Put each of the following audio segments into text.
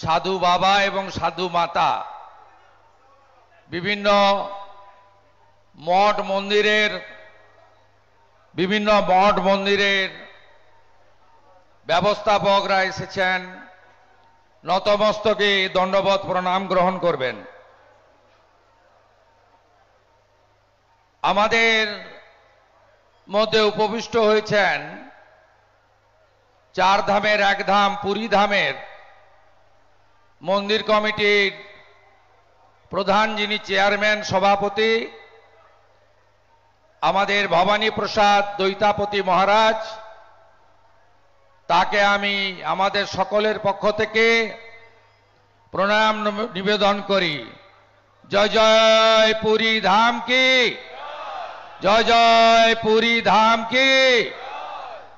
সাধু বাবা এবং সাধু মাতা বিভিন্ন মঠ মন্দিরের ব্যবস্থাপকরা এসেছেন, নতমস্তকে দণ্ডবত প্রণাম গ্রহণ করবেন। আমাদের মধ্যে উপবিষ্ট হয়েছেন চার ধামের এক ধাম পুরী ধামের মন্দির কমিটির প্রধান, যিনি চেয়ারম্যান সভাপতি, আমাদের ভবানী প্রসাদ দৈতাপতি মহারাজ। তাকে আমি আমাদের সকলের পক্ষ থেকে প্রণাম নিবেদন করি। জয় জয় পুরী ধাম কি, জয় জয় পুরী ধাম কি,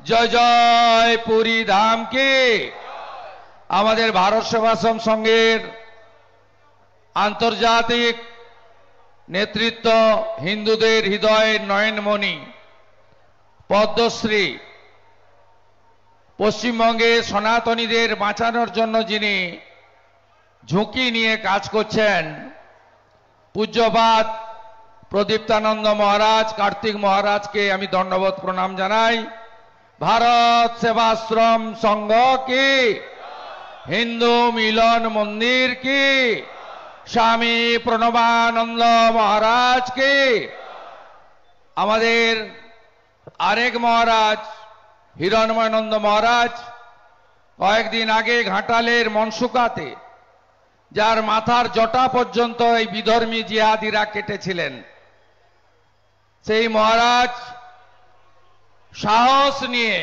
জয় জয় পুরী ধাম কি। আমাদের ভারত সেবাশ্রম সংঘের আন্তর্জাতিক নেতৃত্ব, হিন্দুদের হৃদয়ের নয়নমণি, পদ্মশ্রী, পশ্চিমবঙ্গে সনাতনীদের বাঁচানোর জন্য যিনি ঝুঁকি নিয়ে কাজ করছেন, পূজ্যপাদ প্রদীপ্তানন্দ মহারাজ, কার্তিক মহারাজকে আমি দণ্ডবত প্রণাম জানাই। ভারত সেবাশ্রম সংঘ কি, হিন্দু মিলন মন্দির কি, স্বামী প্রণবানন্দ মহারাজ কি। আমাদের আরেক মহারাজ হিরণময়ানন্দ মহারাজ কয়েকদিন আগে ঘাটালের মনসুকাতে, যার মাথার জটা পর্যন্ত এই বিধর্মী জিহাদিরা কেটেছিলেন, সেই মহারাজ সাহস নিয়ে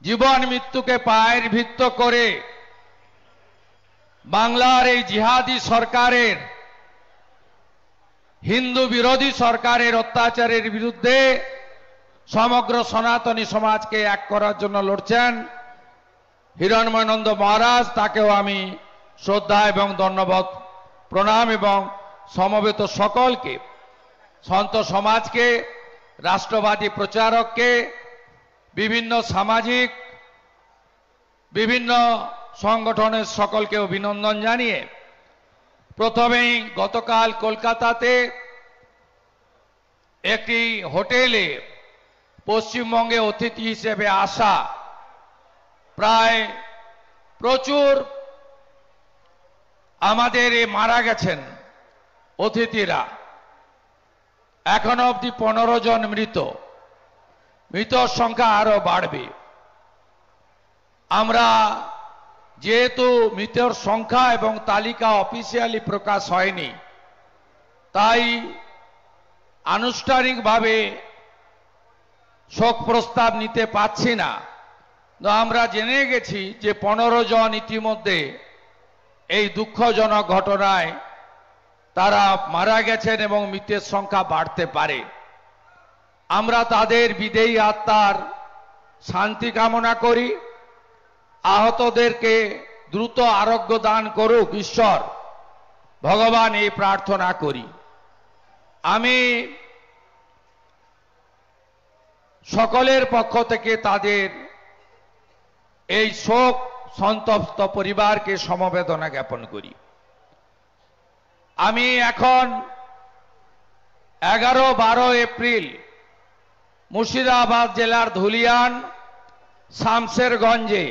জীবন মৃত্যুকে পায়ের ভিত্ত করে বাংলার এই জিহাদি সরকারের, হিন্দু বিরোধী সরকারের অত্যাচারের বিরুদ্ধে সমগ্র সনাতনী সমাজকে এক করার জন্য লড়ছেন হিরণময়ানন্দ মহারাজ। তাকেও আমি শ্রদ্ধা এবং ধন্যবাদ প্রণাম এবং সমবেত সকলকে, সন্ত সমাজকে, রাষ্ট্রবাদী প্রচারককে, বিভিন্ন সামাজিক বিভিন্ন সংগঠনের সকলকে অভিনন্দন জানিয়ে প্রথমেই গতকাল কলকাতাতে একটি হোটেলে পশ্চিমবঙ্গে অতিথি হিসেবে আসা প্রায় প্রচুর আমাদের মারা গেছেন অতিথিরা, এখনো অবধি 15 জন মৃতর সংখ্যা আরো বাড়বে। আমরা যেহেতু মৃতের সংখ্যা এবং তালিকা অফিসিয়ালি প্রকাশ হয়নি, তাই আনুষ্ঠানিকভাবে শোক প্রস্তাব নিতে পারছি না। তো আমরা জেনে গেছি যে 15 জন ইতিমধ্যে এই দুঃখজনক ঘটনায় তারা মারা গেছেন এবং মৃতের সংখ্যা বাড়তে পারে। আমরা তাদের বিদেয়ী আত্মার শান্তি কামনা করি, আহতদেরকে দ্রুত আরোগ্য দান করুক ঈশ্বর, ভগবান এই প্রার্থনা করি। আমি সকলের পক্ষ থেকে তাদের এই শোক সন্তপ্ত পরিবারকে সমবেদনা জ্ঞাপন করি। আমি এখন 11-12 এপ্রিল মুর্শিদাবাদ জেলার ধুলিয়ান শামশেরগঞ্জে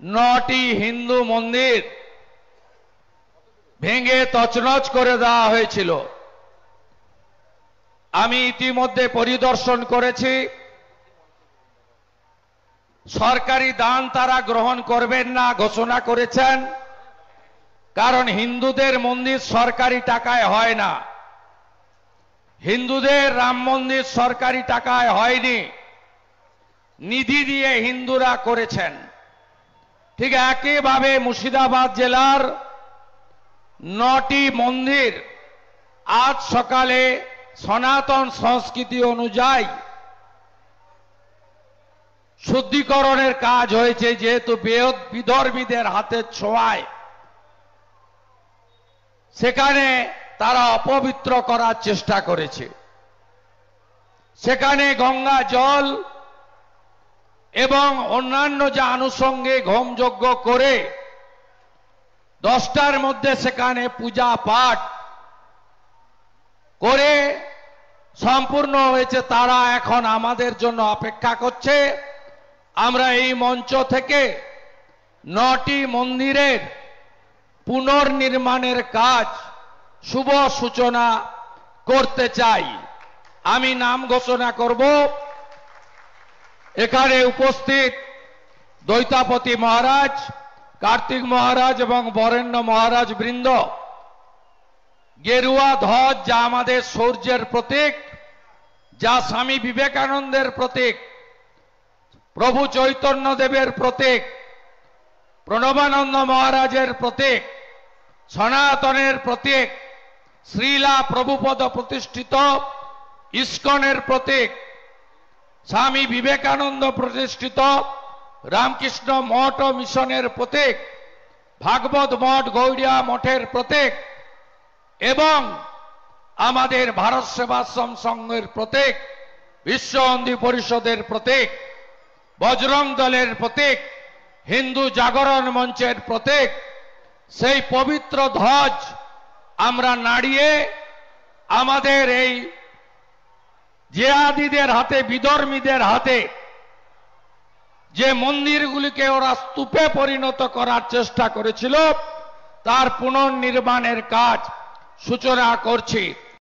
9টি হিন্দু মন্দির ভেঙে তছনছ করে দেওয়া হয়েছিল। আমি ইতিমধ্যে পরিদর্শন করেছি। সরকারি দান তারা গ্রহণ করবেন না ঘোষণা করেছেন, কারণ হিন্দুদের মন্দির সরকারি টাকায় হয় না। হিন্দুদের রাম মন্দির সরকারি টাকায় হয়নি, নিধি দিয়ে হিন্দুরা করেছেন। ঠিক একইভাবে মুর্শিদাবাদ জেলার 9টি মন্দির আজ সকালে সনাতন সংস্কৃতি অনুযায়ী শুদ্ধিকরণের কাজ হয়েছে, যেহেতু বিধর্মীদের হাতের ছোঁয়ায় সেখানে তারা অপবিত্র করার চেষ্টা করেছে। সেখানে গঙ্গা জল এবং অন্যান্য যে আনুষঙ্গিক হোমযজ্ঞ করে 10টার মধ্যে সেখানে পূজা পাঠ করে সম্পূর্ণ হয়েছে। তারা এখন আমাদের জন্য অপেক্ষা করছে। আমরা এই মঞ্চ থেকে 9টি মন্দিরের পুনর্নির্মাণের কাজ শুভ সূচনা করতে চাই। আমি নাম ঘোষণা করব। এখানে উপস্থিত দৈতাপতি মহারাজ, কার্তিক মহারাজ এবং বরেণ্য মহারাজ বৃন্দ, গেরুয়া ধ্বজ যা আমাদের শৌর্যের প্রতীক, যা স্বামী বিবেকানন্দের প্রতীক, প্রভু চৈতন্য দেবের প্রতীক, প্রণবানন্দ মহারাজের প্রতীক, সনাতনের প্রতীক, শ্রীলা প্রভুপদ প্রতিষ্ঠিত ইস্কনের প্রতীক, স্বামী বিবেকানন্দ প্রতিষ্ঠিত রামকৃষ্ণ মঠ ও মিশনের প্রতীক, ভাগবত মঠ গৌড়িয়া মঠের প্রতীক এবং আমাদের ভারত সেবাশ্রম সংঘের প্রতীক, বিশ্ব হিন্দু পরিষদের প্রতীক, বজরং দলের প্রতীক, হিন্দু জাগরণ মঞ্চের প্রতীক, সেই পবিত্র ধ্বজ আমরা নাড়িয়ে আমাদের এই জেহাদিদের হাতে, বিধর্মীদের হাতে যে মন্দিরগুলিকে ওরা স্তূপে পরিণত করার চেষ্টা করেছিল তার পুনর্নির্মাণের কাজ সূচনা করছি।